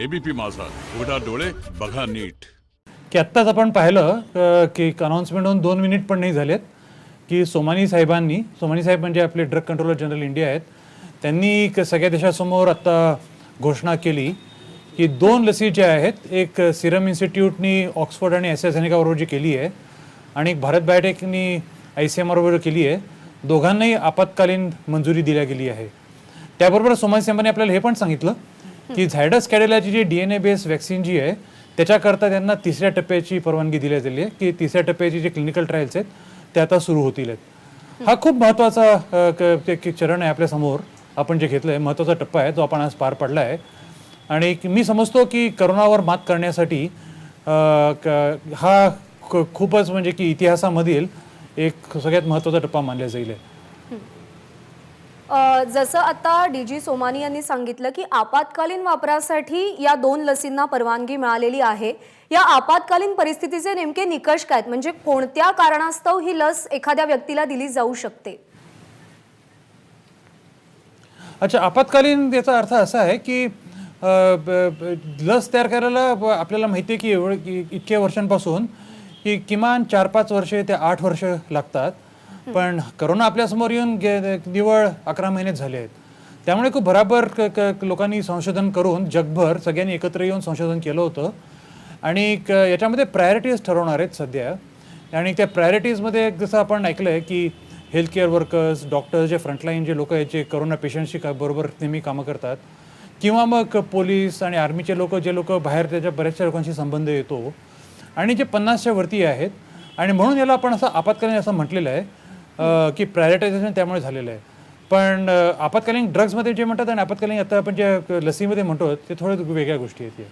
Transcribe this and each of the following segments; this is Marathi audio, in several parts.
एबीपी माझा, उघडा डोळे बघा नीट. की आत्ताच आपण पाहिलं की अनाउन्समेंट होऊन 2 मिनिट पण नाही झालेत की सोमानी साहेब म्हणजे आपले ड्रग कंट्रोलर जनरल इंडिया आहेत, त्यांनी सगळ्या देशासमोर आता घोषणा केली की 2 लसी ज्या आहेत, एक सिरम इन्स्टिट्यूटनी ऑक्सफोर्ड आणि ॲस्ट्राझेनेका बरोबर जी केली आहे आणि एक भारत बायोटेकनी ICMR बरोबर केली आहे, दोघांनाही आपत्कालीन मंजुरी दिल्या गेली आहे. त्याबरोबर सोमानी साहेबांनी आपल्याला हे पण सांगितलं की झायडस कॅडिलाची जी DNA बेस्ड वॅक्सिन जी आहे त्याच्याकरता त्यांना 3ऱ्या टप्प्याची परवानगी दिली गेली आहे की 3ऱ्या टप्प्याची जे क्लिनिकल ट्रायल्स आहेत ते आता सुरू होतील आहेत. हा खूप महत्त्वाचा चरण आहे आपल्यासमोर, आपण जे घेतलं आहे महत्त्वाचा टप्पा आहे जो आपण आज पार पडला आहे. आणि मी समजतो की करोनावर मात करण्यासाठी हा खूपच म्हणजे की इतिहासामधील एक सगळ्यात महत्त्वाचा टप्पा मानला जाईल. जसं आता DG सोमानी यांनी सांगितलं की आपत्कालीन वापरासाठी या 2 लसींना परवानगी मिळालेली आहे. या आपत्कालीन परिस्थितीचे नेमके निकष काय आहेत, म्हणजे कोणत्या कारणास्तव ही लस एखाद्या व्यक्तीला दिली जाऊ शकते? अच्छा, आपत्कालीन याचा अर्थ असा आहे की लस तयार करायला आपल्याला माहिती आहे की इतक्या वर्षांपासून की किमान 4-5 वर्षे ते 8 वर्ष लागतात, पण करोना आपल्यासमोर येऊन निवळ 11 महिने झाले आहेत. त्यामुळे खूप बराबर लोकांनी संशोधन करून जगभर सगळ्यांनी एकत्र येऊन संशोधन केलं होतं आणि याच्यामध्ये प्रायोरिटीज ठरवणार आहेत सध्या. आणि त्या प्रायोरिटीजमध्ये जसं आपण ऐकलं आहे की हेल्थ केअर वर्कर्स, डॉक्टर्स, जे फ्रंटलाईन जे लोक आहेत जे करोना पेशंटशी बरोबर नेहमी कामं करतात, किंवा मग पोलीस आणि आर्मीचे लोक, जे लोक बाहेर त्याच्या बऱ्याचशा लोकांशी संबंध येतो आणि जे 50च्या वरती आहेत, आणि म्हणून याला आपण असं आपत्कालीन असं म्हटलेलं आहे की प्रायोरिटायझेशन त्यामुळे झालेलं आहे. पण आपत्कालीन ड्रग्समध्ये जे म्हणतात आणि आपत्कालीन आता आपण जे लसीमध्ये म्हणतो ते थोड्या वेगळ्या गोष्टी आहेत.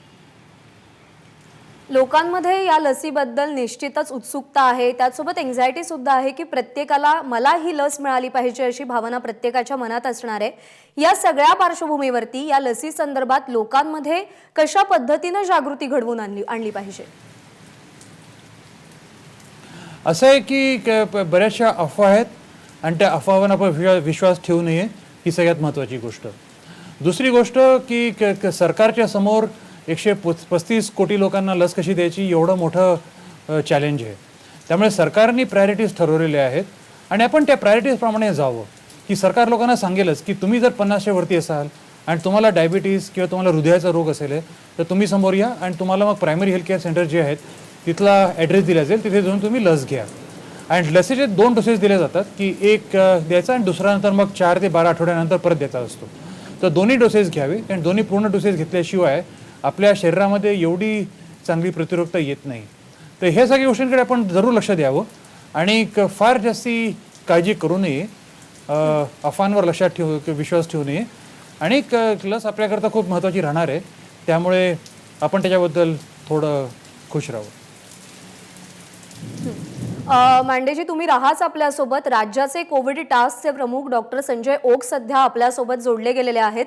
लोकांमध्ये या लसीबद्दल निश्चितच उत्सुकता आहे, त्याचसोबत एन्झायटी सुद्धा आहे की प्रत्येकाला मला ही लस मिळाली पाहिजे अशी भावना प्रत्येकाच्या मनात असणार आहे. या सगळ्या पार्श्वभूमीवरती या लसी संदर्भात लोकांमध्ये कशा पद्धतीने जागृती घडवून आणली पाहिजे? असं आहे की बऱ्याचशा अफवा आहेत आणि त्या अफवांवर आपण विश्वास ठेवू नये, ही सगळ्यात महत्त्वाची गोष्ट. दुसरी गोष्ट की सरकारच्या समोर 135 कोटी लोकांना लस कशी द्यायची एवढं मोठं चॅलेंज आहे. त्यामुळे सरकारने प्रायोरिटीज ठरवलेल्या आहेत आणि आपण त्या प्रायोरिटीजप्रमाणे जावं. की सरकार लोकांना सांगेलच की तुम्ही जर 50च्या वरती असाल आणि तुम्हाला डायबिटीज किंवा तुम्हाला हृदयाचा रोग असेल तर तुम्ही समोर या आणि तुम्हाला मग प्रायमरी हेल्थ केअर सेंटर जे आहेत तिथला ॲड्रेस दिला जाईल, तिथे जाऊन तुम्ही लस घ्या. आणि लसीचे 2 डोसेस दिले जातात की एक द्यायचा आणि दुसरा नंतर मग 4 ते 12 आठवड्यानंतर परत द्यायचा असतो. तर दोन्ही डोसेस घ्यावे, कारण दोन्ही पूर्ण डोसेस घेतल्याशिवाय आपल्या शरीरामध्ये एवढी चांगली प्रतिरोधकता येत नाही. तर हे सगळ्या गोष्टींकडे आपण जरूर लक्ष द्यावं आणि फार जास्ती काळजी करू नये, अफवांवर विश्वास ठेवू नये. आणि लस आपल्याकरता खूप महत्त्वाची राहणार आहे, त्यामुळे आपण त्याच्याबद्दल थोडं खुश राहावं. मांडेजी, तुम्ही राहाच आपल्यासोबत. राज्याचे कोविड टास्कचे प्रमुख डॉक्टर संजय ओक सध्या आपल्यासोबत जोडले गेलेले आहेत.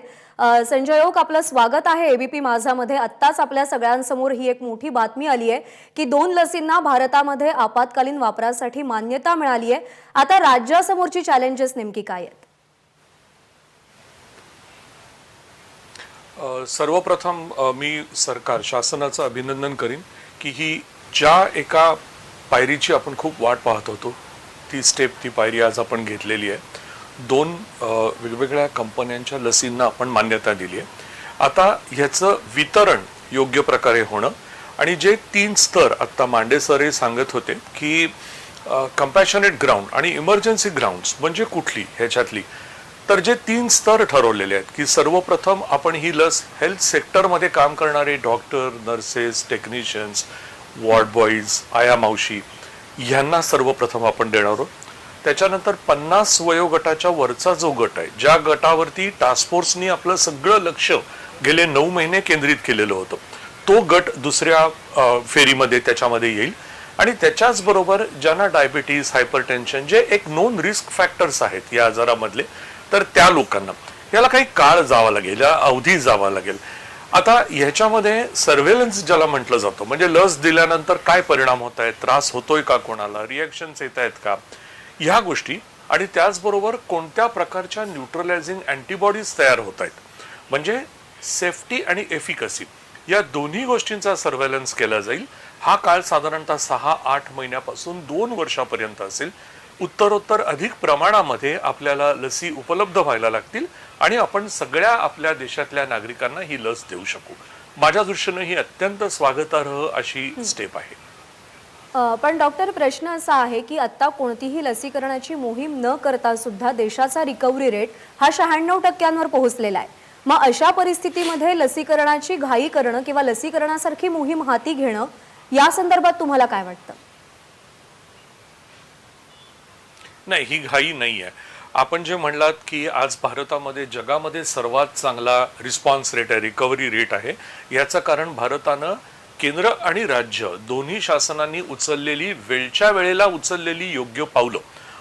संजय ओक, आपलं स्वागत आहे एबीपी माझामध्ये. आत्ताच आपल्या सगळ्यांसमोर ही एक मोठी बातमी आली आहे की 2 लसींना भारतामध्ये आपत्कालीन वापरासाठी मान्यता मिळाली आहे. आता राज्यासमोरची चॅलेंजेस नेमकी काय आहेत? सर्वप्रथम मी सरकार शासनाचं अभिनंदन करीन की ही ज्या एका पायरीची आपण खूप वाट पाहत होतो ती पायरी आज आपण घेतलेली आहे. 2 वेगवेगळ्या कंपन्यांच्या लसींना आपण मान्यता दिली आहे. आता ह्याचं वितरण योग्य प्रकारे होणं आणि जे 3 स्तर आत्ता मांडे सर हे सांगत होते की कंपॅशनेट ग्राउंड आणि इमर्जन्सी ग्राउंड्स म्हणजे कुठली ह्याच्यातली, तर जे 3 स्तर ठरवलेले आहेत की सर्वप्रथम आपण ही लस हेल्थ सेक्टरमध्ये काम करणारे doctor, nurses, technicians, ward boys, आया मावशी यांना सर्वप्रथम आपण देणार आहोत. त्याच्यानंतर 50 वयोगटाच्या वरचा जो गट आहे, ज्या गटावरती टास्क फोर्सनी आपलं सगळं लक्ष गेले 9 महिने केंद्रित केलेलं होतं, तो गट दुसऱ्या फेरीमध्ये त्याच्यामध्ये येईल. आणि त्याच्याच बरोबर ज्यांना डायबिटीज, हायपरटेन्शन जे एक नोन रिस्क फॅक्टर्स आहेत या आजारामधले, तर त्या लोकांना याला काही काळ जावा लागेल, या अवधी जावा लागेल. आता ह्याच्यामध्ये सर्व्हेलन्स ज्याला म्हटलं जातं, म्हणजे लस दिल्यानंतर काय परिणाम होत आहेत, त्रास होतोय का, कोणाला रिॲक्शन्स येत आहेत का, ह्या गोष्टी, आणि त्याचबरोबर कोणत्या प्रकारच्या न्यूट्रलायझिंग अँटीबॉडीज तयार होत आहेत, म्हणजे सेफ्टी आणि एफिकसी या दोन्ही गोष्टींचा सर्व्हेलन्स केला जाईल. हा काळ साधारणतः 6-8 महिन्यापासून 2 वर्षापर्यंत असेल. उत्तरोत्तर अधिक प्रमाणामध्ये आपल्याला लसी उपलब्ध व्हायला लागतील आणि आपण सगळ्या आपल्या देशातल्या नागरिकांना ही लस देऊ शकू. माझ्या दृष्टीनं ही अत्यंत स्वागतार्ह अशी स्टेप आहे. पण डॉक्टर, प्रश्न असा आहे की आता कोणतीही लसीकरणाची मोहीम न करता सुद्धा देशाचा रिकव्हरी रेट हा 96% पोहोचलेला आहे. मग अशा परिस्थितीमध्ये लसीकरणाची घाई करणं किंवा लसीकरणासारखी मोहीम हाती घेणं या संदर्भात तुम्हाला काय वाटतं? नाही, ही घाई नाही आहे. आपण जे म्हणलात की आज भारतामध्ये जगामध्ये सर्वात चांगला रिस्पॉन्स रेट आहे, रिकव्हरी रेट आहे. याचं कारण भारतानं केंद्र आणि राज्य दोन्ही शासनांनी उचललेली वेळच्या वेळेला उचललेली योग्य पावलं,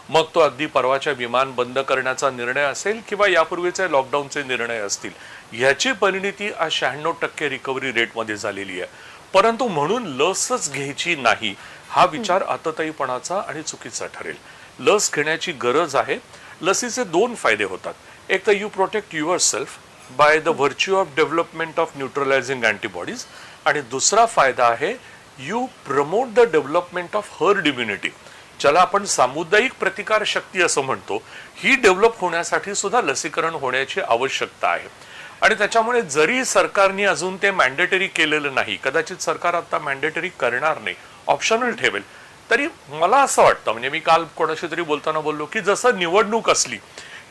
मग तो अगदी परवाच्या विमान बंद करण्याचा निर्णय असेल किंवा यापूर्वीचे लॉकडाऊनचे निर्णय असतील, ह्याची परिणिती आज 96% रिकव्हरी रेटमध्ये झालेली आहे. परंतु म्हणून लसच घ्यायची नाही हा विचार आतताईपणाचा आणि चुकीचा ठरेल. लस घेण्याची गरज आहे. लसीचे 2 फायदे होतात. एक तर you protect yourself by the virtue of development of neutralising antibodies, आणि दुसरा फायदा आहे you promote the development of herd immunity, ज्याला आपण सामुदायिक प्रतिकार शक्ती असं म्हणतो. ही डेव्हलप होण्यासाठी सुद्धा लसीकरण होण्याची आवश्यकता आहे. आणि त्याच्यामुळे जरी सरकारने अजून ते मॅन्डेटरी केलेलं नाही, कदाचित सरकार आता मॅन्डेटरी करणार नाही, ऑप्शनल ठेवेल, तरी मला असं वाटतं, म्हणजे मी काल कोणाशी तरी बोलताना बोललो की जसं निवडणूक असली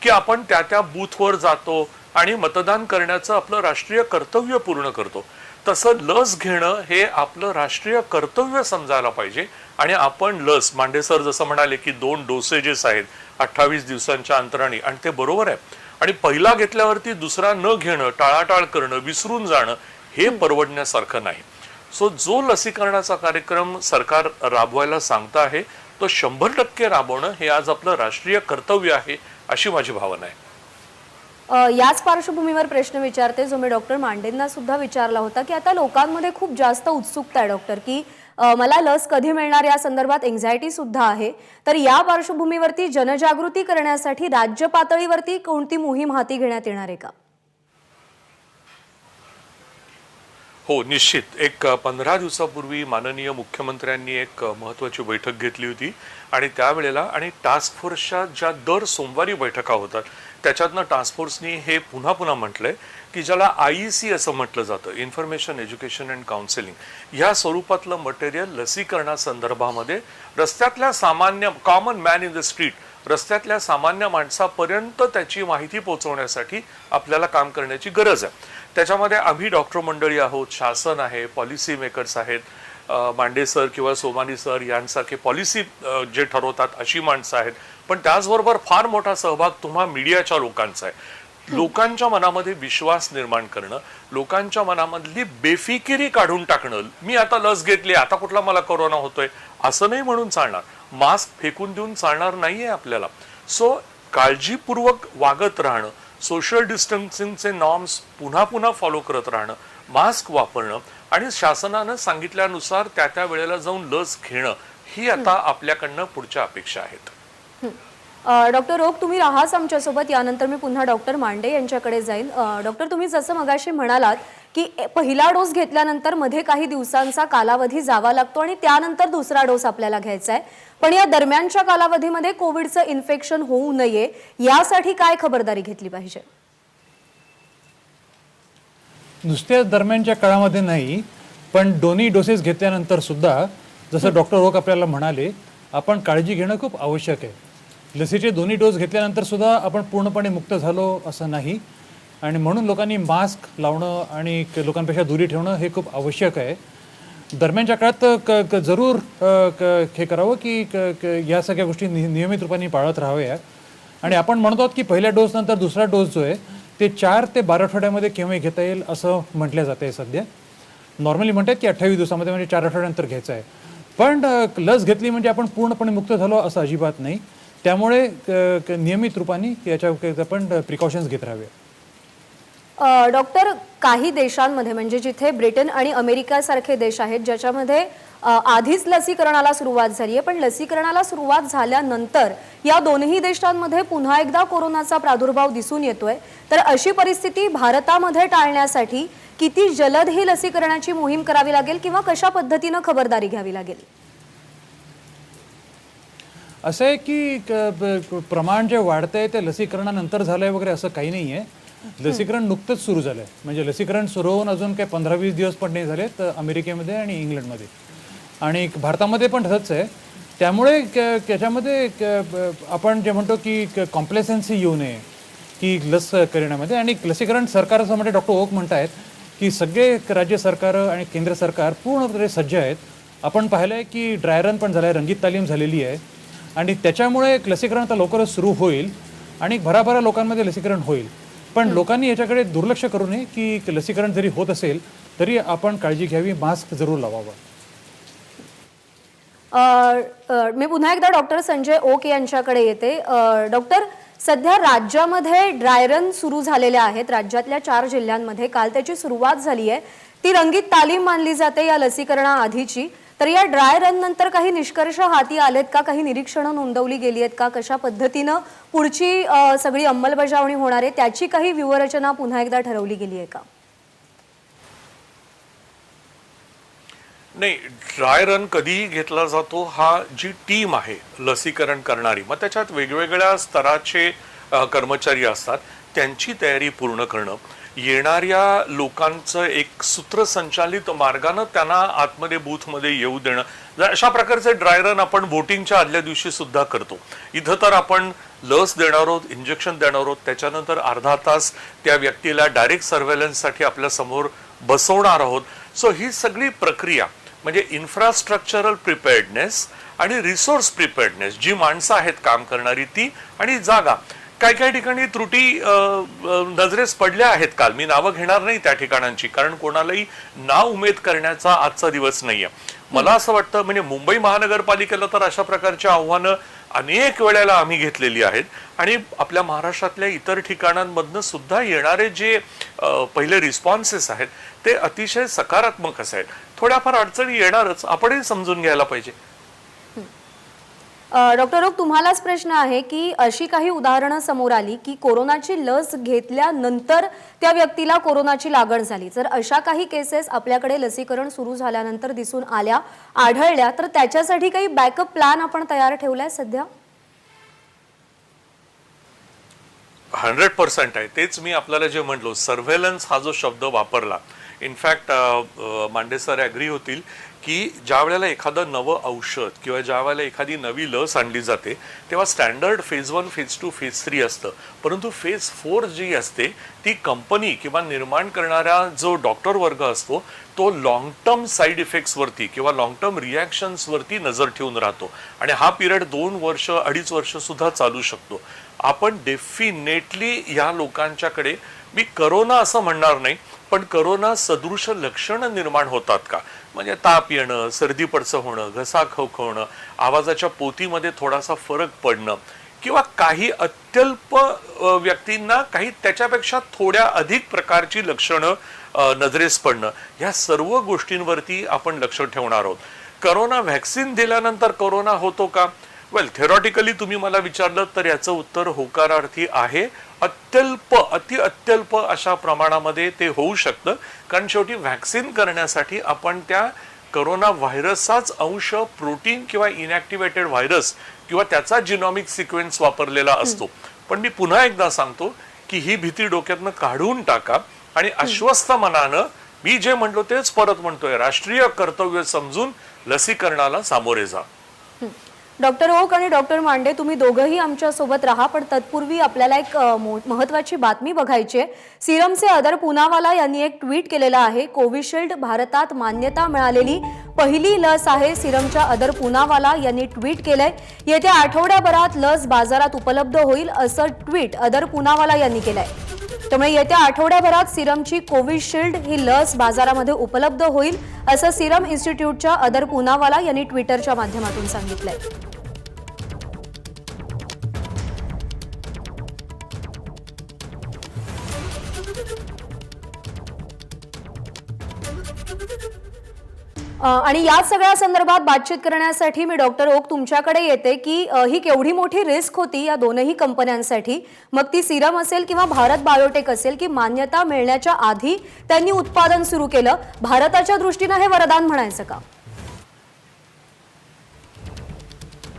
की आपण त्या बूथवर जातो आणि मतदान करण्याचं आपलं राष्ट्रीय कर्तव्य पूर्ण करतो, तसं लस घेणं हे आपलं राष्ट्रीय कर्तव्य समजायला पाहिजे. आणि आपण लस, मांडे सर जसं म्हणाले की 2 डोसेजेस आहेत 28 दिवसांच्या अंतराने, आणि ते बरोबर आहे. आणि पहिला घेतल्यावरती दुसरा न घेणं, टाळाटाळ करणं, विसरून जाणं हे परवडण्यासारखं नाही. सो जो लसीकरणाचा कार्यक्रम सरकार राबवायला सांगतं आहे तो 100% राबवणं हे आज आपलं राष्ट्रीय कर्तव्य आहे, अशी माझी भावना आहे. याच पार्श्वभूमीवर प्रश्न विचारते जो मी डॉक्टर मांडेंना सुद्धा विचारला होता की आता लोकांमध्ये खूप जास्त उत्सुकता आहे डॉक्टर, की मला लस कधी मिळणार या संदर्भात एन्झायटी सुद्धा आहे. तर या पार्श्वभूमीवरती जनजागृती करण्यासाठी राज्य पातळीवरती कोणती मोहीम हाती घेण्यात येणार आहे का? हो, निश्चित. एक 15 दिवसापूर्वी माननीय मुख्यमंत्र्यांनी एक महत्त्वाची बैठक घेतली होती आणि त्यावेळेला आणि टास्क फोर्सच्या ज्या दर सोमवारी बैठका होतात त्याच्यातनं टास्क फोर्सनी हे पुन्हा पुन्हा म्हटलंय की ज्याला IEC असं म्हटलं जातं, इन्फॉर्मेशन एज्युकेशन अँड काउन्सिलिंग, ह्या स्वरूपातलं मटेरियल लसीकरणासंदर्भामध्ये रस्त्यातल्या सामान्य common man in the street, रस्त्यातल्या सामान्य माणसापर्यंत त्याची माहिती पोहोचवण्यासाठी आपल्याला काम करण्याची गरज आहे. त्याच्यामध्ये आम्ही डॉक्टर मंडळी आहोत, शासन आहे, पॉलिसी मेकर्स आहेत, मांडे सर किंवा सोमानी सर यांसारखे पॉलिसी जे ठरवतात अशी माणसं आहेत. पण त्याचबरोबर फार मोठा सहभाग तुम्हा मीडियाच्या लोकांचा आहे. लोकांच्या मनामध्ये विश्वास निर्माण करणं, लोकांच्या मनामधली बेफिकिरी काढून टाकणं. मी आता लस घेतली, आता कुठला मला कोरोना होतोय असं नाही म्हणून चालणार. मास्क फेकून देऊन चालणार नाहीये आपल्याला. सो काळजीपूर्वक वागत राहणं, सोशल डिस्टन्सिंगचे नॉर्म्स पुन्हा पुन्हा फॉलो करत राहणं, मास्क वापरणं आणि शासनानं सांगितल्यानुसार त्या वेळेला जाऊन लस घेणं, ही आता आपल्याकडनं पुढच्या अपेक्षा आहेत. डॉक्टर ओक, तुम्ही राहाच आमच्यासोबत. यानंतर मी पुन्हा डॉक्टर मांडे यांच्याकडे जाईन. डॉक्टर, तुम्ही जसं मगाशी म्हणालात की पहिला डोस घेतल्यानंतर मध्ये काही दिवसांचा कालावधी जावा लागतो आणि त्यानंतर दुसरा डोस आपल्याला घ्यायचा आहे, पण या दरम्यानच्या कालावधीमध्ये कोविडचं इन्फेक्शन होऊ नये यासाठी काय खबरदारी घेतली पाहिजे? नुसत्या दरम्यानच्या काळामध्ये नाही, पण दोन्ही डोसेस घेतल्यानंतर सुद्धा जसं डॉक्टर ओक आपल्याला म्हणाले, आपण काळजी घेणं खूप आवश्यक आहे. लसीचे दोन्ही डोस घेतल्यानंतर सुद्धा आपण पूर्णपणे मुक्त झालो असं नाही, आणि म्हणून लोकांनी मास्क लावणं आणि लोकांपेक्षा दूरी ठेवणं हे खूप आवश्यक आहे. दरम्यानच्या काळात जरूर हे करावं की या सगळ्या गोष्टी नियमित रूपाने पाळत राहाव्या. आणि आपण म्हणतो की पहिल्या डोस नंतर दुसरा डोस जो आहे ते 4 ते 12 आठवड्यामध्ये केव्हा घेता येईल असं म्हटलं जातं आहे. सध्या नॉर्मली म्हणतात की 28 दिवसामध्ये, म्हणजे 4 आठवड्यानंतर घ्यायचं आहे. पण लस घेतली म्हणजे आपण पूर्णपणे मुक्त झालो असं अजिबात नाही. त्यामुळे नियमित रूपाने याच्या आपण प्रिकॉशन्स घेत राहावे. डॉक्टर, काही देशांमध्ये म्हणजे जिथे ब्रिटन आणि अमेरिकासारखे देश आहेत ज्याच्यामध्ये आधीच लसीकरणाला सुरुवात झाली आहे, पण लसीकरणाला सुरुवात झाल्यानंतर या दोन्ही देशांमध्ये पुन्हा एकदा कोरोनाचा प्रादुर्भाव दिसून येतोय. तर अशी परिस्थिती भारतामध्ये टाळण्यासाठी किती जलद ही लसीकरणाची मोहीम करावी लागेल किंवा कशा पद्धतीनं खबरदारी घ्यावी लागेल? असं आहे की प्रमाण जे वाढतंय ते लसीकरणानंतर झालंय वगैरे असं काही नाही आहे. लसीकरण नुकतंच सुरू झालंय. म्हणजे लसीकरण सुरू होऊन अजून काही 15-20 दिवस पण नाही झाले तर अमेरिकेमध्ये आणि इंग्लंडमध्ये आणि भारतामध्ये पण तसंच आहे. त्यामुळे त्याच्यामध्ये आपण जे म्हणतो की कॉम्प्लेसन्सी येऊ नये की लस करण्यामध्ये. आणि लसीकरण सरकार असं म्हणजे डॉक्टर ओक म्हणतायत की सगळे राज्य सरकारं आणि केंद्र सरकार पूर्णपणे सज्ज आहेत. आपण पाहिलं आहे की ड्राय रन पण झाला आहे, रंगीत तालीम झालेली आहे आणि त्याच्यामुळे लसीकरण आता लवकरच सुरू होईल आणि भराभरा लोकांमध्ये लसीकरण होईल. पण लोकांनी याच्याकडे दुर्लक्ष करू नये की लसीकरण जरी होत असेल तरी आपण काळजी घ्यावी, मास्क जरूर लावावा. मी पुन्हा एकदा डॉक्टर संजय ओक यांच्याकडे येते. डॉक्टर, सध्या राज्यामध्ये ड्राय रन सुरू झालेले आहेत. राज्यातल्या 4 जिल्ह्यांमध्ये काल त्याची सुरुवात झाली आहे. ती रंगीत तालीम मानली जाते या लसीकरणाआधीची. तर या ड्राय रन नंतर काही निष्कर्ष हाती आलेत का? काही निरीक्षणं नोंदवली गेली आहेत का? कशा पद्धतीनं पुढची सगळी अंमलबजावणी होणार आहे त्याची काही व्यूहरचना पुन्हा एकदा ठरवली गेली आहे का? नाही, ड्राय रन कधीही घेतला जातो हा जी टीम आहे लसीकरण करणारी, मग त्याच्यात वेगवेगळ्या स्तराचे कर्मचारी असतात, त्यांची तयारी पूर्ण करणं, येणाऱ्या लोकांचं एक सूत्रसंचालित मार्गानं त्यांना आतमध्ये बूथमध्ये येऊ देणं. अशा प्रकारचे ड्राय रन आपण वोटिंगच्या आदल्या दिवशी सुद्धा करतो. इथं तर आपण लस देणार आहोत, इंजेक्शन देणार आहोत, त्याच्यानंतर अर्धा तास त्या व्यक्तीला डायरेक्ट सर्व्हेलन्ससाठी आपल्या समोर बसवणार आहोत. सो ही सगळी प्रक्रिया म्हणजे इन्फ्रास्ट्रक्चरल प्रिपेअर्डनेस आणि रिसोर्स प्रिपेअर्डनेस, जी माणसं आहेत काम करणारी ती, आणि जागा. काही काही ठिकाणी त्रुटी नजरेस पडल्या आहेत काल. मी नावं घेणार नाही त्या ठिकाणांची, कारण कोणालाही नाव उमेद करण्याचा आजचा दिवस नाहीये. मला असं वाटतं म्हणजे मुंबई महानगरपालिकेला तर अशा प्रकारची आव्हानं अनेक वेळेला आम्ही घेतलेली आहेत आणि आपल्या महाराष्ट्रातल्या इतर ठिकाणांमधनं सुद्धा येणारे जे पहिले रिस्पॉन्सेस आहेत ते अतिशय सकारात्मक आहेत. थोड्याफार अडचणी येणारच, आपणही समजून घ्यायला पाहिजे. डॉक्टर ओक, तुम्हालाच प्रश्न आहे की अशी काही उदाहरणं समोर आली की कोरोनाची लस घेतल्यानंतर त्या व्यक्तीला कोरोनाची लागण झाली. जर अशा काही केसेस आपल्याकडे लसीकरण सुरू झाल्यानंतर दिसून आढळल्या तर त्याच्यासाठी काही बॅकअप प्लॅन आपण तयार ठेवलाय सध्या? 100% आहे. तेच मी आपल्याला जे म्हटलो, सर्व्हेलन्स हा जो शब्द वापरला, इनफॅक्ट मांडे सर ॲग्री होतील की ज्या वेळेला एखादं नवं औषध किंवा ज्या वेळेला एखादी नवी लस आणली जाते तेव्हा स्टँडर्ड फेज 1, फेज 2, फेज 3 असतं. परंतु फेज 4 जी असते ती कंपनी किंवा निर्माण करणारा जो डॉक्टर वर्ग असतो तो लॉंग टर्म साईड इफेक्ट्सवरती किंवा लॉंग टर्म रिॲक्शन्सवरती नजर ठेवून राहतो आणि हा पिरियड 2 वर्ष 2.5 वर्ष सुद्धा चालू शकतो. आपण डेफिनेटली या लोकांच्याकडे, मी करोना असं म्हणणार नाही, पण करोना सदृश लक्षणं निर्माण होतात का, म्हणजे ताप येणं, सर्दी पडसं होणं, घसा खवखवणं, आवाजाच्या पोतीमध्ये थोडासा फरक पडणं किंवा काही अत्यल्प व्यक्तींना काही त्याच्यापेक्षा थोड्या अधिक प्रकारची लक्षणं नजरेस पडणं, ह्या सर्व गोष्टींवरती आपण लक्ष ठेवणार आहोत. करोना व्हॅक्सिन दिल्यानंतर करोना होतो का? वेल, थेरॉटिकली तुम्ही मला विचारलं तर याचं उत्तर होकारार्थी आहे. अत्यल्प, अति अत्यल्प अशा प्रमाणामध्ये ते होऊ शकतं, कारण शेवटी व्हॅक्सिन करण्यासाठी आपण त्या करोना व्हायरसचाच अंश, प्रोटीन किंवा इनॅक्टिव्हेटेड व्हायरस किंवा त्याचा जिनॉमिक सिक्वेन्स वापरलेला असतो. पण मी पुन्हा एकदा सांगतो की ही भीती डोक्यातनं काढून टाका आणि अस्वस्थ मनानं मी जे म्हणलो तेच परत म्हणतोय, राष्ट्रीय कर्तव्य समजून लसीकरणाला सामोरे जा. डॉक्टर ओक आणि डॉक्टर मांडे, तुम्ही दोघंही आमच्या सोबत राहा, पण तत्पूर्वी आपल्याला एक महत्त्वाची बातमी बघायची आहे. सिरमचे अदर पूनावाला यांनी एक ट्विट केलेलं आहे. कोविशिल्ड भारतात मान्यता मिळालेली पहिली लस आहे. सिरमच्या अदर पूनावाला यांनी ट्विट केलंय. येत्या आठवड्याभरात लस बाजारात उपलब्ध होईल असं ट्विट अदर पूनावाला यांनी केलंय. त्यामुळे येत्या आठवड्याभरात सिरमची कोविशिल्ड ही लस बाजारामध्ये उपलब्ध होईल असं सिरम इन्स्टिट्यूटच्या अदर पूनावाला यांनी ट्विटरच्या माध्यमातून सांगितलंय. आणि या सगळ्या संदर्भात बातचीत करण्यासाठी मी डॉक्टर ओक तुमच्याकडे येते की ही केवढी मोठी रिस्क होती या दोनही कंपन्यांसाठी, मग ती सिरम असेल किंवा भारत बायोटेक असेल, की मान्यता मिळण्याच्या आधी त्यांनी उत्पादन सुरू केलं. भारताच्या दृष्टीने हे वरदान म्हणायचं का?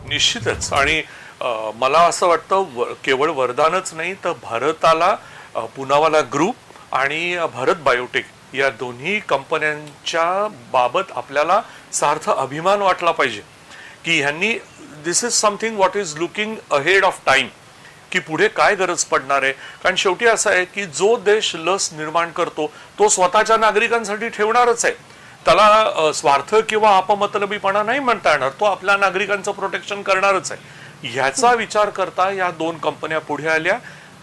निश्चितच. आणि मला असं वाटतं केवळ वरदानच नाही तर भारताला पुनावाला ग्रुप आणि भारत बायोटेक या दोन्ही कंपन्यांच्या बाबत आपल्याला सार्थ अभिमान वाटला पाहिजे की ह्यांनी this is something what is looking ahead of time, की पुढे काय गरज पडणार आहे. कारण शेवटी असं आहे की जो देश लस निर्माण करतो तो स्वतःच्या नागरिकांसाठी ठेवणारच आहे. त्याला स्वार्थ किंवा अपमतलबीपणा नाही म्हणता येणार, तो आपल्या नागरिकांचं प्रोटेक्शन करणारच आहे. ह्याचा विचार करता या दोन कंपन्या पुढे आल्या.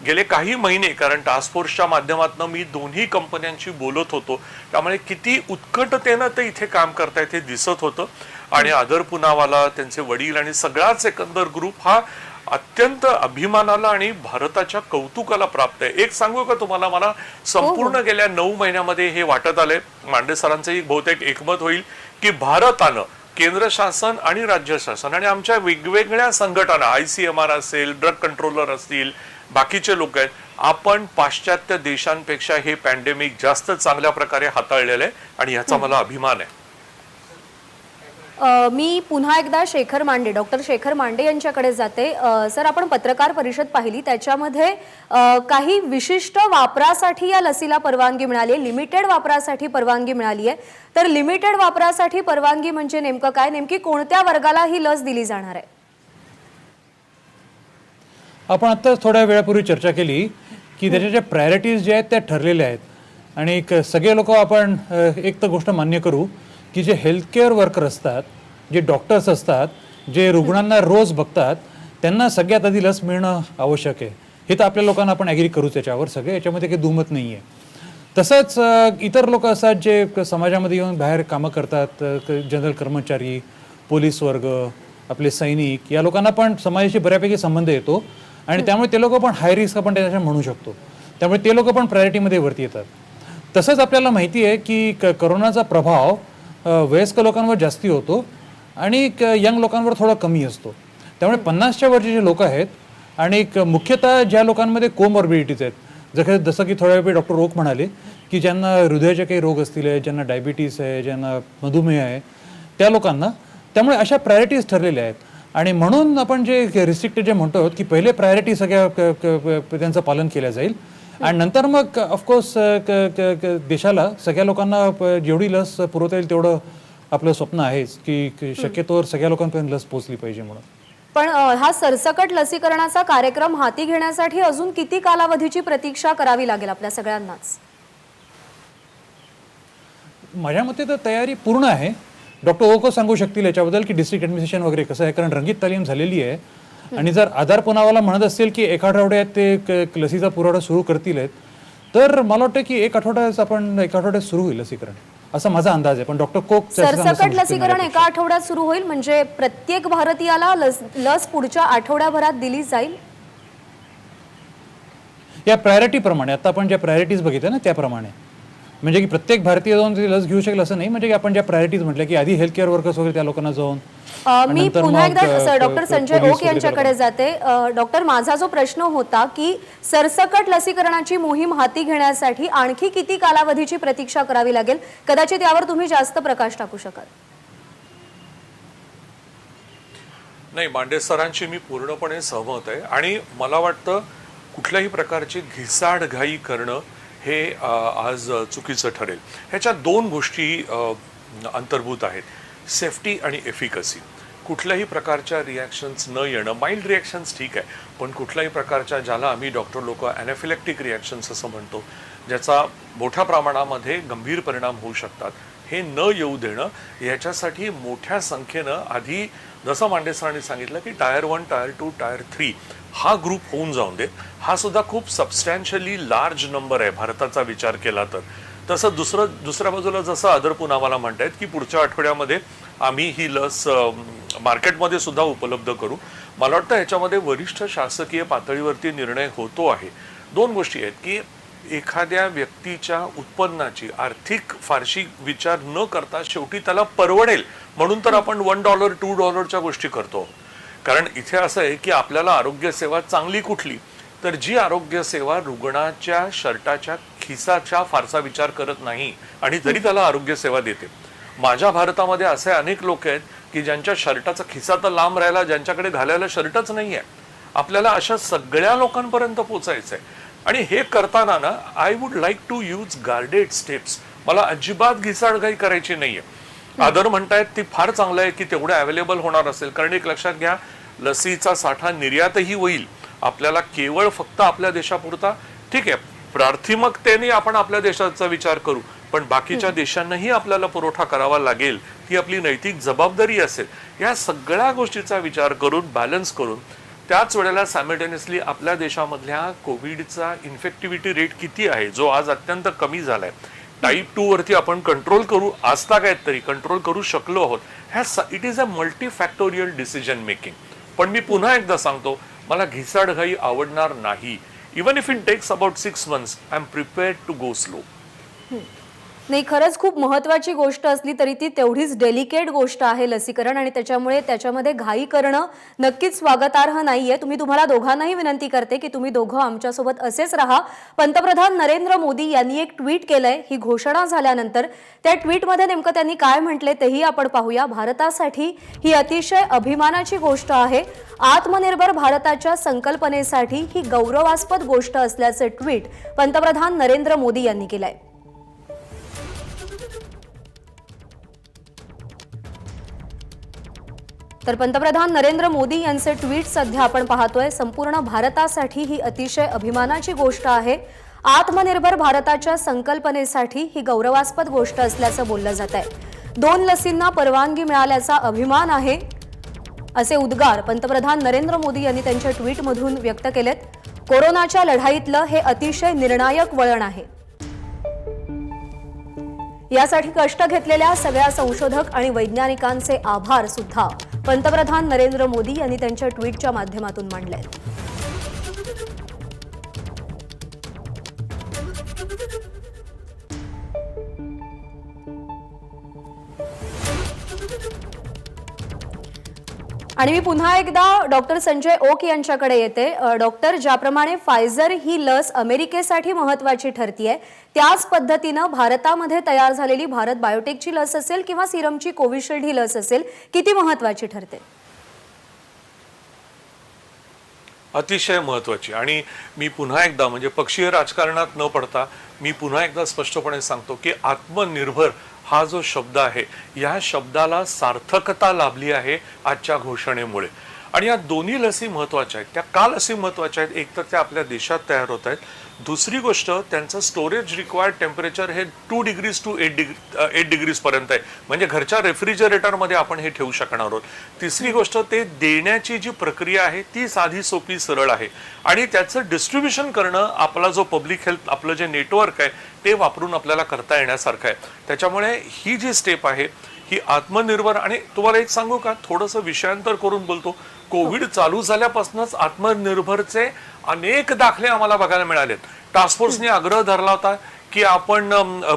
गेले काही महिने, कारण टास्क फोर्सच्या माध्यमातून मी दोन्ही कंपन्यांशी बोलत होतो, त्यामुळे किती उत्कटतेनं ते इथे काम करतायत हे दिसत होतं. आणि आदर पुनावाला, त्यांचे वडील आणि सगळाच एकंदर ग्रुप हा अत्यंत अभिमानाला आणि भारताच्या कौतुकाला प्राप्त आहे. एक सांगू का तुम्हाला, मला संपूर्ण गेल्या 9 महिन्यामध्ये हे वाटत आलंय, मांडे सरांचंही बहुतेक एकमत होईल, की भारतानं केंद्र शासन आणि राज्य शासन आणि आमच्या वेगवेगळ्या संघटना, ICMR असेल, ड्रग कंट्रोलर असतील, बाकीचे लोक आहेत, आपण पाश्चात्य देशांपेक्षा हे पॅन्डेमिक जास्त चांगल्या प्रकारे हाताळलेलं आहे आणि ह्याचा मला अभिमान आहे. मी पुन्हा एकदा शेखर मांडे, डॉक्टर शेखर मांडे यांच्याकडे जाते. सर, आपण पत्रकार परिषद पाहिली, त्याच्यामध्ये काही विशिष्ट वापरासाठी या लसीला परवानगी मिळाली आहे, लिमिटेड वापरासाठी परवानगी मिळाली आहे. तर लिमिटेड वापरासाठी परवानगी म्हणजे नेमकं काय, नेमकी कोणत्या वर्गाला ही लस दिली जाणार आहे? आपण आत्ताच थोड्या वेळापूर्वी चर्चा केली की त्याच्या ज्या प्रायोरिटीज ज्या आहेत त्या ठरलेल्या आहेत. आणि सगळे लोक आपण एक तर गोष्ट मान्य करू की जे हेल्थकेअर वर्कर असतात, जे डॉक्टर्स असतात, जे रुग्णांना रोज बघतात, त्यांना सगळ्यात आधी लस मिळणं आवश्यक आहे. हे तर आपल्या लोकांना आपण ॲग्री करूच याच्यावर, सगळे याच्यामध्ये काही दुमत नाही आहे. तसंच इतर लोक असतात जे समाजामध्ये येऊन बाहेर कामं करतात, जनरल कर्मचारी, पोलीस वर्ग, आपले सैनिक, या लोकांना पण समाजाशी बऱ्यापैकी संबंध येतो आणि त्यामुळे ते लोक पण हाय रिस्क आपण त्याच्यात म्हणू शकतो. त्यामुळे ते लोक पण प्रायोरिटीमध्ये वरती येतात. तसंच आपल्याला माहिती आहे की करोनाचा प्रभाव वयस्कर लोकांवर जास्ती होतो आणि यंग लोकांवर थोडा कमी असतो. त्यामुळे 50च्या वरचे जे लोक आहेत आणि मुख्यतः ज्या लोकांमध्ये कोमॉर्बिडिटीज आहेत, जसं की थोड्या वेळी डॉक्टर ओक म्हणाले की ज्यांना हृदयाचे काही रोग असतील, ज्यांना डायबिटीस आहे, ज्यांना मधुमेह आहे, त्या लोकांना, त्यामुळे अशा प्रायोरिटीज ठरलेल्या आहेत. आणि म्हणून आपण जे रिस्ट्रिक्टेड जे म्हणतो की पहिले प्रायोरिटी सगळ्या त्यांचं पालन केलं जाईल आणि नंतर मग ऑफकोर्स देशाला सगळ्या लोकांना जेवढी लस पुरवता येईल तेवढं आपलं स्वप्न आहेच की शक्यतोवर सगळ्या लोकांपर्यंत लस पोहोचली पाहिजे म्हणून. पण हा सरसकट लसीकरणाचा कार्यक्रम हाती घेण्यासाठी अजून किती कालावधीची प्रतीक्षा करावी लागेल आपल्या सगळ्यांनाच? माझ्या मते तर तयारी पूर्ण आहे. डॉक्टर ओको सांगू शकतील याच्याबद्दल की डिस्ट्रिक्ट ॲडमिनिस्ट्रेशन वगैरे कसं आहे, कारण रंगीत तालीम झालेली आहे. आणि जर आधार पुनावाला म्हणत असतील की 1 आठवड्यात ते लसीचा पुरवठा सुरू करतील आहेत, तर मला वाटतं की 1 आठवड्यात सुरू होईल लसीकरण, असा माझा अंदाज आहे. पण डॉक्टर कोक सरसकट लसीकरण 1 आठवड्यात सुरू होईल म्हणजे प्रत्येक भारतीयाला लस पुढच्या आठवड्याभरात दिली जाईल या प्रायोरिटी प्रमाणे. आता आपण ज्या प्रायोरिटीज बघितल्या ना त्याप्रमाणे, म्हणजे की प्रत्येक भारतीय जाऊन लस घेऊ शकेल असं नाही. म्हणजे की आपण ज्या प्रायोरिटीज म्हटल्या की आधी हेल्थ केअर वर्कर्स वगैरे त्या लोकांना जाऊन. मी पुन्हा एकदा डॉक्टर संजय ओक यांच्याकडे जाते. डॉक्टर, माझा जो प्रश्न होता की सरसकट लसीकरणाची मोहीम हाती घेण्यासाठी आणखी किती कालावधीची प्रतीक्षा करावी लागेल, कदाचित यावर तुम्ही जास्त प्रकाश टाकू शकाल. नाही, मांडे सरांशी मी पूर्णपणे सहमत आहे आणि मला वाटतं कुठल्याही प्रकारची घिसाडघाई करणं हे आज चुकीचं ठरेल. ह्याच्या 2 गोष्टी अंतर्भूत आहेत, सेफ्टी आणि एफिकसी. कुठल्याही प्रकारच्या रिॲक्शन्स न येणं, माइल्ड रिॲक्शन्स ठीक आहे, पण कुठल्याही प्रकारच्या, ज्याला आम्ही डॉक्टर लोक ॲनाफिलॅक्टिक रिॲक्शन्स असं म्हणतो, ज्याचा मोठ्या प्रमाणामध्ये गंभीर परिणाम होऊ शकतात, हे न येऊ देणं, याच्यासाठी मोठ्या संख्येनं आधी जसं मांडे सरांनी सांगितलं की टायर 1, टायर 2, टायर 3 हा ग्रुप होऊन जाऊन दे. हा सुद्धा खूप सबस्टॅन्शियली लार्ज नंबर आहे भारताचा विचार केला तर. तसं दुसऱ्या बाजूला जसं आदर पुनावाला म्हणतायत की पुढच्या आठवड्यामध्ये आम्ही ही लस मार्केटमध्ये सुद्धा उपलब्ध करू. मला वाटतं ह्याच्यामध्ये वरिष्ठ शासकीय पातळीवरती निर्णय होतो आहे. 2 गोष्टी आहेत की एखाद्या व्यक्तीच्या उत्पन्नाची आर्थिक फारशी विचार न करता शेवटी त्याला परवडेल म्हणून तर आपण $1 $2च्या गोष्टी करतो. कारण इथे असं आहे की आपल्याला आरोग्य सेवा चांगली कुठली, तर जी आरोग्य सेवा रुग्णाच्या शर्टाच्या खिसाचा फारसा विचार करत नाही आणि तरी त्याला आरोग्य सेवा देते. माझ्या भारतामध्ये असे अनेक लोक आहेत की ज्यांच्या शर्टाचा खिसा तर लांब राहिला, ज्यांच्याकडे घालायला शर्टच नाही आहे. आपल्याला अशा सगळ्या लोकांपर्यंत पोहोचायचं आहे आणि हे करताना ना I would like to use guarded steps. मला अजिबात घिसाडघाई करायची नाहीये. आदर म्हणतायत ती फार चांगलं आहे की तेवढं अवेलेबल होणार असेल, कारण एक लक्षात घ्या, लसीचा साठा निर्यातही होईल. आपल्याला केवळ फक्त आपल्या देशापुरता ठीक आहे, प्राथमिकतेने आपण आपल्या देशाचा विचार करू, पण बाकीच्या देशांनाही आपल्याला पुरवठा करावा लागेल, ही आपली नैतिक जबाबदारी असेल. या सगळ्या गोष्टीचा विचार करून बॅलन्स करून त्याच वेळेला सायमल्टेनियसली आपल्या देशामधल्या कोविडचा इन्फेक्टिव्हिटी रेट किती आहे, जो आज अत्यंत कमी झालाय. टाईप 2 वरती आपण कंट्रोल करू, आजता काय तरी कंट्रोल करू शकलो आहोत. It is a multifactorial decision making. पण मी पुन्हा एकदा सांगतो, मला घिसाडघाई आवडणार नाही. Even if it takes about 6 months, I am prepared to go slow. नाही, खरंच खूप महत्त्वाची गोष्ट असली तरी ती तेवढीच डेलिकेट गोष्ट आहे लसीकरण, आणि त्याच्यामुळे त्याच्यामध्ये घाई करणं नक्कीच स्वागतार्ह नाहीये. तुम्हाला दोघांनाही विनंती करते की तुम्ही दोघं आमच्यासोबत असेच राहा. पंतप्रधान नरेंद्र मोदी यांनी एक ट्विट केलंय ही घोषणा झाल्यानंतर. त्या ट्विटमध्ये नेमकं त्यांनी काय म्हटले तेही आपण पाहूया. भारतासाठी ही अतिशय अभिमानाची गोष्ट आहे. आत्मनिर्भर भारताच्या संकल्पनेसाठी ही गौरवास्पद गोष्ट असल्याचे ट्विट पंतप्रधान नरेंद्र मोदी यांनी केलंय. तर पंतप्रधान नरेंद्र मोदी यांचे ट्विट सध्या आपण पाहतोय. संपूर्ण भारतासाठी ही अतिशय अभिमानाची गोष्ट आहे. आत्मनिर्भर भारताच्या संकल्पनेसाठी ही गौरवास्पद गोष्ट असल्याचं बोललं जात आहे. 2 लसींना परवानगी मिळाल्याचा अभिमान आहे, असे उद्गार पंतप्रधान नरेंद्र मोदी यांनी त्यांच्या ट्विटमधून व्यक्त केलेत. कोरोनाच्या लढाईतलं हे अतिशय निर्णायक वळण आहे. यासाठी कष्ट घेतलेल्या सगळ्या संशोधक आणि वैज्ञानिकांचे आभार सुद्धा पंतप्रधान नरेंद्र मोदी यांनी त्यांच्या ट्विटच्या माध्यमातून मांडले. आणि मी पुन्हा एकदा डॉक्टर संजय ओक यांच्याकडे येते. डॉक्टर, ज्याप्रमाणे फायझर ही लस अमेरिकेसाठी महत्त्वाची ठरतीये, त्याच पद्धतीनं भारतामध्ये तयार झालेली भारत बायोटेकची लस असेल किंवा सिरमची कोविशिल्ड ही लस असेल, किती महत्त्वाची ठरते? अतिशय महत्त्वाची. आणि मी पुन्हा एकदा म्हणजे पक्षीय राजकारणात न पडता मी पुन्हा एकदा स्पष्टपणे सांगतो की आत्मनिर्भर हा जो शब्द आहे, या शब्दाला सार्थकता लाभली आहे आजच्या घोषणेमुळे. आणि या दोन्ही लसी महत्त्वाच्या आहेत. त्या का लसी महत्त्वाच्या आहेत? एक तर त्या आपल्या देशात तयार होत आहेत. दुसरी गोष्ट, त्यांचं स्टोरेज रिक्वायर्ड टेम्परेचर हे 2 degrees to 8 degrees पर्यंत आहे, म्हणजे घरच्या रेफ्रिजरेटरमध्ये आपण हे ठेवू शकणार आहोत. तिसरी गोष्ट, ते देण्याची जी प्रक्रिया आहे ती साधी सोपी सरळ आहे आणि त्याचं डिस्ट्रीब्युशन करणं आपला जो पब्लिक हेल्थ आपलं जे नेटवर्क आहे ते वापरून आपल्याला करता येण्यासारखं आहे. त्याच्यामुळे ही जी स्टेप आहे ही आत्मनिर्भर. आणि तुम्हाला एक सांगू का, थोडंसं विषयांतर करून बोलतो, कोविड चालू झाल्यापासूनच आत्मनिर्भरचे अनेक दाखले आम्हाला बघायला मिळालेत. टास्क फोर्सने आग्रह धरला होता की आपण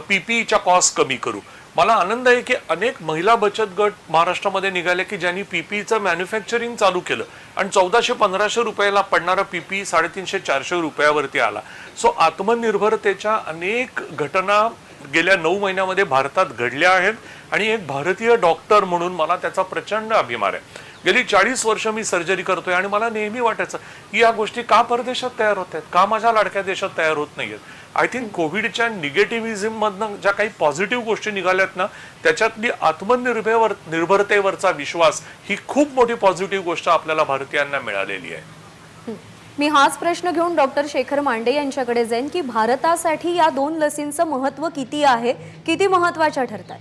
पीपीईच्या कॉस्ट कमी करू. मला आनंद आहे की अनेक महिला बचत गट महाराष्ट्रामध्ये निघाले की ज्यांनी पीपीईचं मॅन्युफॅक्चरिंग चालू केलं आणि 1400-1500 रुपयाला पडणारा पीपीई 350-400 रुपयावरती आला. सो आत्मनिर्भरतेच्या अनेक घटना गेल्या 9 महिन्यामध्ये भारतात घडल्या आहेत आणि एक भारतीय डॉक्टर म्हणून मला त्याचा प्रचंड अभिमान आहे. गेली 40 वर्ष मी सर्जरी करतोय आणि मला नेहमी वाटायचं की या गोष्टी का परदेशात तयार होत आहेत, का माझ्या लाडक्या देशात तयार होत नाहीयेत. आय थिंक कोविडच्या निगेटिव्हिझम मधनं ज्या काही पॉझिटिव्ह गोष्टी निघाल्यात ना, त्याच्यातली आत्मनिर्भरतेवरचा विश्वास ही खूप मोठी पॉझिटिव्ह गोष्ट आपल्याला भारतीयांना मिळालेली आहे. मी हाच प्रश्न घेऊन डॉक्टर शेखर मांडे यांच्याकडे जाईन की भारतासाठी या 2 लसींचं महत्त्व किती आहे, किती महत्त्वाच्या ठरतात?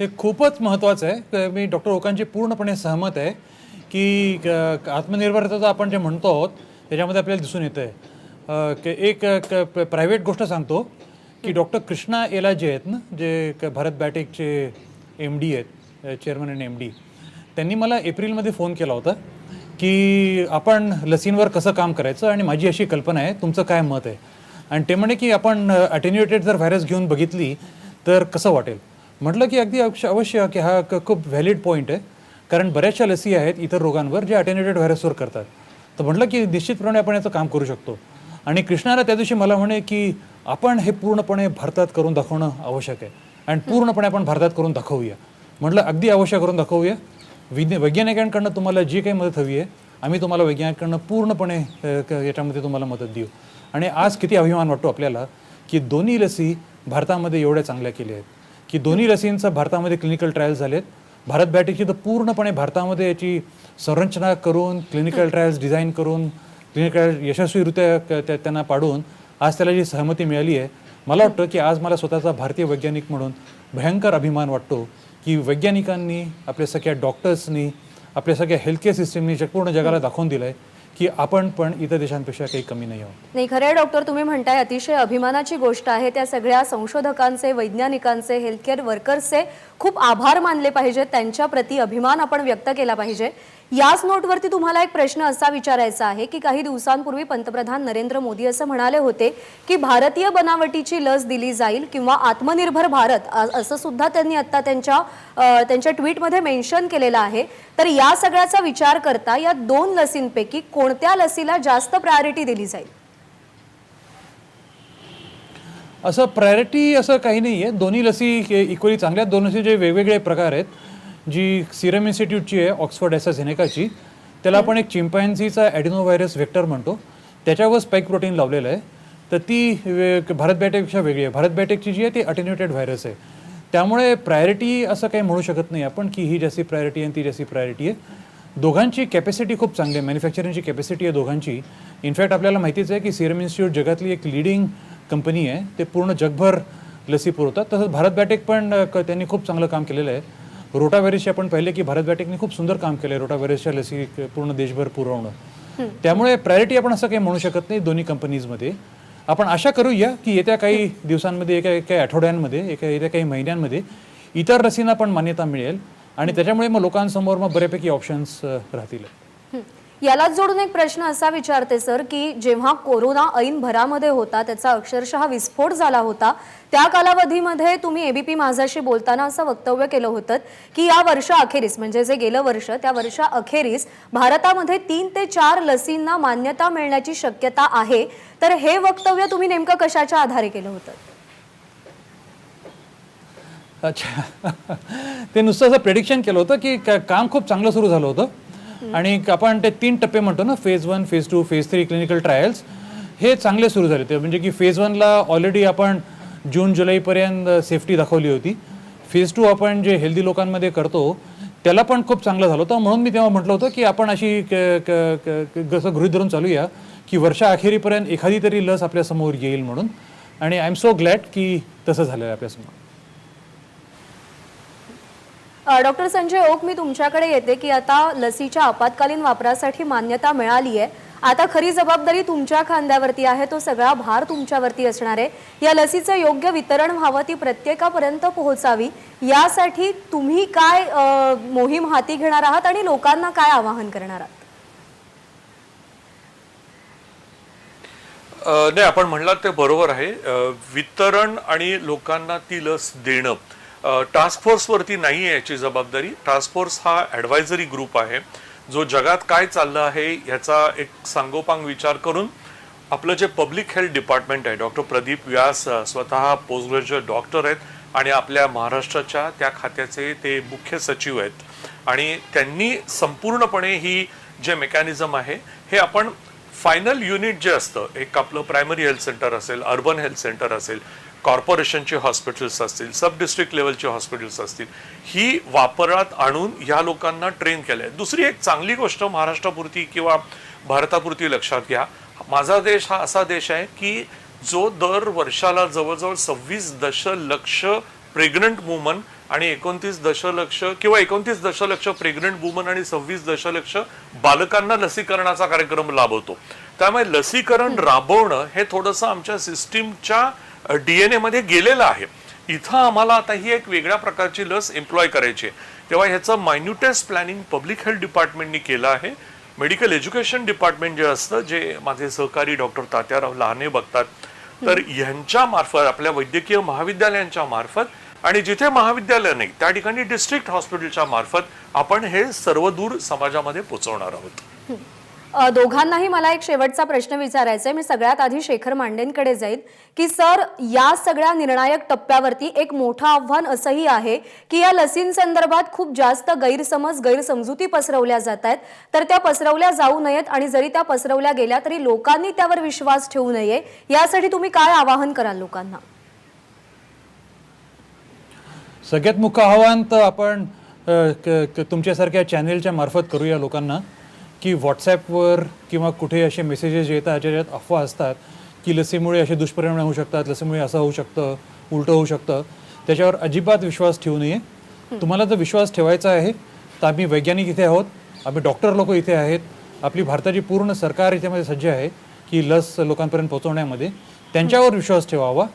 हे खूपच महत्त्वाचं आहे. मी डॉक्टर ओकांची पूर्णपणे सहमत आहे की आत्मनिर्भरता आपण जे म्हणतो आहोत त्याच्यामध्ये आपल्याला दिसून येतं आहे. एक प्रायव्हेट गोष्ट सांगतो की डॉक्टर कृष्णा एला जे आहेत ना, जे भारत बायोटेकचे MD आहेत, चेअरमन आणि MD, त्यांनी मला एप्रिलमध्ये फोन केला होता की आपण लसींवर कसं काम करायचं, आणि माझी अशी कल्पना आहे, तुमचं काय मत आहे. आणि ते म्हणे की आपण अटेन्युएटेड जर व्हायरस घेऊन बघितली तर कसं वाटेल. म्हटलं की अगदी अवश्य की हा खूप व्हॅलिड पॉईंट आहे, कारण बऱ्याचशा लसी आहेत इतर रोगांवर जे अटेन्युएटेड व्हायरसवर करतात. तर म्हटलं की निश्चितपणे आपण याचं काम करू शकतो. आणि कृष्णाला त्या दिवशी मला म्हणे की आपण हे पूर्णपणे भारतात करून दाखवणं आवश्यक आहे, आणि पूर्णपणे आपण भारतात करून दाखवूया. म्हटलं अगदी आवश्यक करून दाखवूया. वैज्ञानिकांकडनं तुम्हाला जी काही मदत हवी आहे, आम्ही तुम्हाला वैज्ञानिकांकडनं पूर्णपणे याच्यामध्ये तुम्हाला मदत देऊ. आणि आज किती अभिमान वाटतो आपल्याला की दोन्ही लसी भारतामध्ये एवढ्या चांगल्या केल्या आहेत, की दोन्ही लसींचा भारतामध्ये क्लिनिकल ट्रायल्स झालेत. भारत बायोटेकची तर पूर्णपणे भारतामध्ये याची संरचना करून, क्लिनिकल ट्रायल्स डिझाईन करून, क्लिनिकल यशस्वीरित्या त्यांना पाडून आज त्याला जी सहमती मिळाली आहे. मला वाटतं की आज मला स्वतःचा भारतीय वैज्ञानिक म्हणून भयंकर अभिमान वाटतो की वैज्ञानिकांनी, आपल्या सगळ्या डॉक्टर्सनी, आपल्या सगळ्या हेल्थकेअर सिस्टमनी पूर्ण जगाला दाखवून दिलं आहे की आपण पण इतर देशांपेक्षा काही कमी नाही आहोत. नाही, खरं आहे डॉक्टर, तुम्ही म्हणताय अतिशय अभिमानाची गोष्ट आहे. त्या सगळ्या संशोधकांचे, वैज्ञानिकांचे, हेल्थकेअर वर्कर्सचे खूप आभार मानले पाहिजेत. त्यांच्या प्रति अभिमान आपण व्यक्त केला पाहिजे. याच नोटवरती तुम्हाला एक प्रश्न असा विचारायचा आहे की काही दिवसांपूर्वी पंतप्रधान नरेंद्र मोदी असं म्हणाले होते की भारतीय बनावटीची लस दिली जाईल किंवा आत्मनिर्भर भारत असं सुद्धा त्यांनी आता त्यांच्या ट्विटमध्ये मेन्शन केलेलं आहे. तर या सगळ्याचा विचार करता या 2 लसींपैकी कोणत्या लसीला जास्त प्रायोरिटी दिली जाईल? असं प्रायोरिटी असं काही नाही आहे. दोन्ही लसी इक्वली चांगल्या आहेत. 2 लसीचे वेगवेगळे प्रकार आहेत. जी सिरम इन्स्टिट्यूटची आहे, ऑक्सफर्ड ॲस्ट्राझेनेकाची, त्याला आपण एक चिंपॅन्झीचा ॲडिनोव्हायरस व्हेक्टर म्हणतो, त्याच्यावर स्पाइक प्रोटीन लावलेलं आहे. तर ती भारत बायोटेकपेक्षा वेगळी आहे. भारत बायोटेकची जी आहे ती अटेन्युएटेड व्हायरस आहे. त्यामुळे प्रायोरिटी असं काही म्हणू शकत नाही आपण की ही जास्ती प्रायोरिटी आहे आणि ती जास्ती प्रायोरिटी आहे. दोघांची कॅपॅसिटी खूप चांगली आहे, मॅन्युफॅक्चरिंगची कॅपॅसिटी आहे दोघांची. इनफॅक्ट आपल्याला माहितीच आहे की सिरम इन्स्टिट्यूट जगातली एक लीडिंग कंपनी आहे. ते पूर्ण जगभर लसी पुरवतात. तसंच भारत बायोटेक पण त्यांनी खूप चांगलं काम केलेलं आहे. रोटाव्हायरसचे आपण पाहिले की भारत बायोटेकने खूप सुंदर काम केलं आहे रोटाव्हायरसच्या लसी पूर्ण देशभर पुरवणं. त्यामुळे प्रायोरिटी आपण असं काही म्हणू शकत नाही दोन्ही कंपनीजमध्ये. आपण आशा करूया की येत्या काही दिवसांमध्ये, काही आठवड्यांमध्ये, येत्या काही महिन्यांमध्ये इतर लसींना पण मान्यता मिळेल, आणि त्याच्यामुळे मग लोकांसमोर मग बऱ्यापैकी ऑप्शन्स राहतील. यालाच जोडून एक प्रश्न असा विचारते सर की जेव्हा कोरोना ऐन भरामध्ये होता, त्याचा अक्षरशः विस्फोट झाला होता, त्या कालावधीमध्ये तुम्ही एबीपी माझाशी बोलताना असं वक्तव्य केलं होतं की या वर्षाअखेरीस, म्हणजे जे गेलं वर्ष, त्या वर्षाअखेरीस भारतामध्ये 3 ते 4 लसींना मान्यता मिळण्याची शक्यता आहे. तर हे वक्तव्य तुम्ही नेमकं कशाच्या आधारे केलं होतं? अच्छा, ते नुसतं असं प्रेडिक्शन केलं होतं की काम खूप चांगलं सुरू झालं होतं, आणि आपण ते 3 टप्पे म्हणतो ना, phase 1, phase 2, phase 3 clinical trials, हे चांगले सुरू झाले. ते म्हणजे की फेज 1ला ऑलरेडी आपण जून जुलैपर्यंत सेफ्टी दाखवली होती. फेज 2 आपण जे हेल्दी लोकांमध्ये करतो त्याला पण खूप चांगलं झालं होतं. म्हणून मी तेव्हा म्हटलं होतं की आपण अशी कसं गृहीत धरून चालूया की वर्षाअखेरीपर्यंत एखादी तरी लस आपल्यासमोर येईल म्हणून. आणि आय एम सो ग्लॅड की तसं झालं आहे आपल्यासमोर. डॉक्टर संजय ओक, मी तुमच्याकडे येते की आता लसीच्या आपत्कालीन वापरासाठी मान्यता मिळाली आहे. आता खरी जबाबदारी तुमच्या खांद्यावरती आहे, तो सगळा भार तुमच्यावरती असणार आहे. या लसीचं योग्य वितरण व्हावं, ती प्रत्येकापर्यंत पोहोचावी, यासाठी तुम्ही काय मोहीम हाती घेणार आहात आणि लोकांना काय आवाहन करणार आहात? नाही, आपण म्हणलात ते बरोबर आहे. वितरण आणि लोकांना ती लस देणं टास्क फोर्सवरती नाही आहे याची जबाबदारी. टास्क फोर्स हा ॲडवायझरी ग्रुप आहे जो जगात काय चाललं आहे याचा एक सांगोपांग विचार करून आपलं जे पब्लिक हेल्थ डिपार्टमेंट आहे, डॉक्टर प्रदीप व्यास स्वतः पोस्ट ग्रॅज्युएट डॉक्टर आहेत आणि आपल्या महाराष्ट्राच्या त्या खात्याचे ते मुख्य सचिव आहेत, आणि त्यांनी संपूर्णपणे ही जे मेकॅनिझम आहे हे आपण फायनल युनिट जे असतं, एक आपलं प्रायमरी हेल्थ सेंटर असेल, अर्बन हेल्थ सेंटर असेल, कॉर्पोरेशनचे हॉस्पिटल्स असतील, सब डिस्ट्रिक्ट लेवलचे हॉस्पिटल्स असतील, ही वापरात आणून ह्या लोकांना ट्रेन केलं आहे. दुसरी एक चांगली गोष्ट महाराष्ट्रापुरती किंवा भारतापुरती लक्षात घ्या, माझा देश हा असा देश आहे की जो दर वर्षाला जवळजवळ 26 दशलक्ष प्रेग्नंट वुमन आणि 29 दशलक्ष किंवा 29 दशलक्ष प्रेग्नंट वुमन आणि 26 दशलक्ष बालकांना लसीकरणाचा कार्यक्रम राबवतो. त्यामुळे लसीकरण राबवणं हे थोडंसं आमच्या सिस्टीमच्या DNA मध्ये गेलेलं आहे. इथं आम्हाला आता ही एक वेगळ्या प्रकारची लस एम्प्लॉय करायची आहे. तेव्हा ह्याचं मायन्युटेस्ट प्लॅनिंग पब्लिक हेल्थ डिपार्टमेंटनी केलं आहे. मेडिकल एज्युकेशन डिपार्टमेंट जे असतं, जे माझे सहकारी डॉक्टर तात्याराव लहाने बघतात, तर यांच्या मार्फत आपल्या वैद्यकीय महाविद्यालयांच्या मार्फत आणि जिथे महाविद्यालय नाही त्या ठिकाणी डिस्ट्रिक्ट हॉस्पिटलच्या मार्फत आपण हे सर्व दूर समाजामध्ये पोहोचवणार आहोत. दोघांनाही मला एक शेवटचा प्रश्न विचारायचा आहे. मी सगळ्यात आधी शेखर मांडेंकडे जाईल की सर, या सगळ्या निर्णायक टप्प्यावरती एक मोठं आव्हान असंही आहे की या लसींसंदर्भात खूप जास्त गैरसमज गैरसमजुती पसरवल्या जात आहेत, तर त्या पसरवल्या जाऊ नयेत आणि जरी त्या पसरवल्या गेल्या तरी लोकांनी त्यावर विश्वास ठेवू नये. यासाठी तुम्ही काय आवाहन कराल लोकांना? सगळ्यात मुख्य आव्हान तर आपण तुमच्यासारख्या चॅनेलच्या मार्फत करूया लोकांना की व्हॉट्सॲपवर किंवा कुठे असे मेसेजेस येतात ज्याच्यात अफवा असतात की लसीमुळे असे दुष्परिणाम होऊ शकतात, लसीमुळे असं होऊ शकतं, उलटं होऊ शकतं, त्याच्यावर अजिबात विश्वास ठेवू नये. तुम्हाला जर विश्वास ठेवायचा आहे तर आम्ही वैज्ञानिक इथे आहोत, आम्ही डॉक्टर लोक इथे आहेत, आपली भारताची पूर्ण सरकार इथे सज्ज आहे की लस लोकांपर्यंत पोहोचवण्यामध्ये. त्यांच्यावर विश्वास ठेवावा.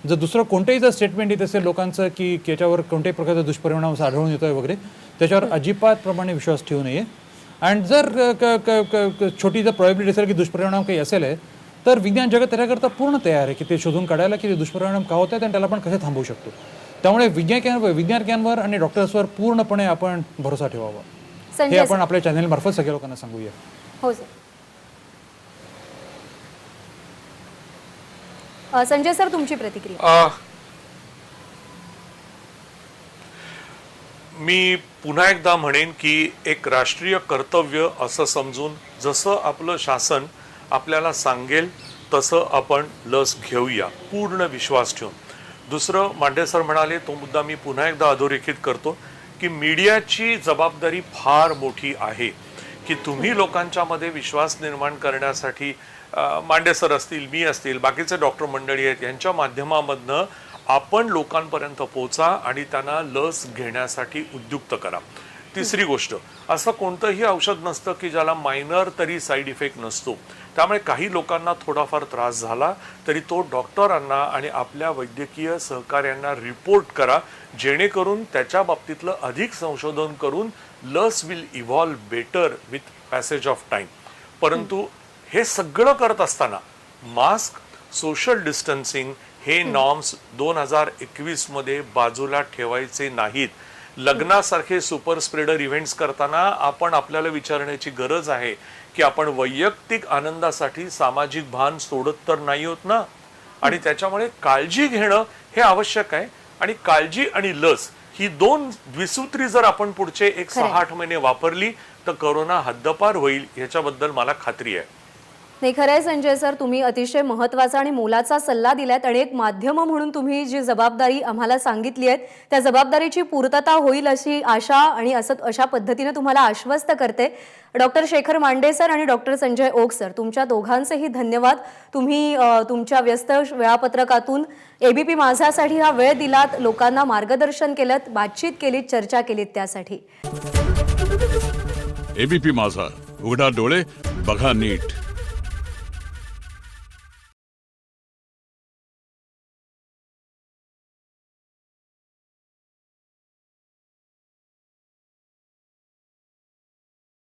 जर दुसरं कोणतंही जर स्टेटमेंट येत असेल लोकांचं की याच्यावर कोणत्याही प्रकारचा दुष्परिणाम आढळून येतोय वगैरे, त्याच्यावर अजिबात प्रमाणे विश्वास ठेवू नये. आणि जर छोटी जर प्रॉबिलिटी असेल की दुष्परिणाम काही असेल आहे तर विज्ञान जगत त्याच्याकरता पूर्ण तयार आहे की ते शोधून काढायला की ते दुष्परिणाम का होत आहेत आणि त्याला आपण कसे थांबवू शकतो. त्यामुळे विज्ञानिकांवर आणि डॉक्टर्सवर पूर्णपणे आपण भरोसा ठेवावा. हे आपण आपल्या चॅनेल मार्फत सगळ्या लोकांना सांगूया. हो सर. संजय सर, तुमची प्रतिक्रिया. मी पुन्हा एकदा म्हणेन की एक राष्ट्रीय कर्तव्य असं समजून जसं आपलं शासन आपल्याला सांगेल तसं आपण लस घेऊया, पूर्ण विश्वास ठेवून. दुसरं, मांडे सर म्हणाले तो मुद्दा मी पुन्हा एकदा अधोरेखित करतो की मीडियाची जबाबदारी फार मोठी आहे की तुम्ही लोकांच्या मध्ये विश्वास निर्माण करण्यासाठी मांडे सर असतील, मी असतील, बाकीचे डॉक्टर मंडळी आहेत, यांच्या माध्यमामधनं आपण लोकांपर्यंत पोहोचा आणि त्यांना लस घेण्यासाठी उद्युक्त करा. तिसरी गोष्ट, असं कोणतंही औषध नसतं की ज्याला मायनर तरी साईड इफेक्ट नसतो. त्यामुळे काही लोकांना थोडाफार त्रास झाला तरी तो डॉक्टरांना आणि आपल्या वैद्यकीय सहकार्यांना रिपोर्ट करा, जेणेकरून त्याच्या बाबतीतलं अधिक संशोधन करून लस will evolve better with passage of time. परंतु हे सगळं करत असताना मास्क, सोशल डिस्टन्सिंग हे नॉर्म्स 2021 मध्ये बाजूला ठेवायचे नाहीत. लग्नासारखे सुपर स्प्रेडर इव्हेंट्स करताना आपण आपल्याला विचारण्याची गरज आहे की आपण वैयक्तिक आनंदासाठी सामाजिक भान सोडत तर नाही होत ना. आणि त्याच्यामुळे काळजी घेणं हे आवश्यक आहे. आणि काळजी आणि लस ही दोन द्विसूत्री जर आपण पुढचे 6-8 महिने वापरली तर कोरोना हद्दपार होईल, याच्याबद्दल मला खात्री आहे. नाही, खरंय संजय सर, तुम्ही अतिशय महत्त्वाचा आणि मोलाचा सल्ला दिलात आणि एक माध्यम म्हणून तुम्ही जी जबाबदारी आम्हाला सांगितली आहे त्या जबाबदारीची पूर्तता होईल अशी आशा आणि अशा पद्धतीने तुम्हाला आश्वस्त करते. डॉक्टर शेखर मांडे सर आणि डॉक्टर संजय ओक सर, तुमच्या दोघांचेही धन्यवाद. तुम्ही तुमच्या व्यस्त वेळापत्रकातून एबीपी माझासाठी हा वेळ दिलात, लोकांना मार्गदर्शन केलं, बातचीत केलीत, चर्चा केलीत, त्यासाठी. एबीपी माझा, उघडा डोळे बघा नीट.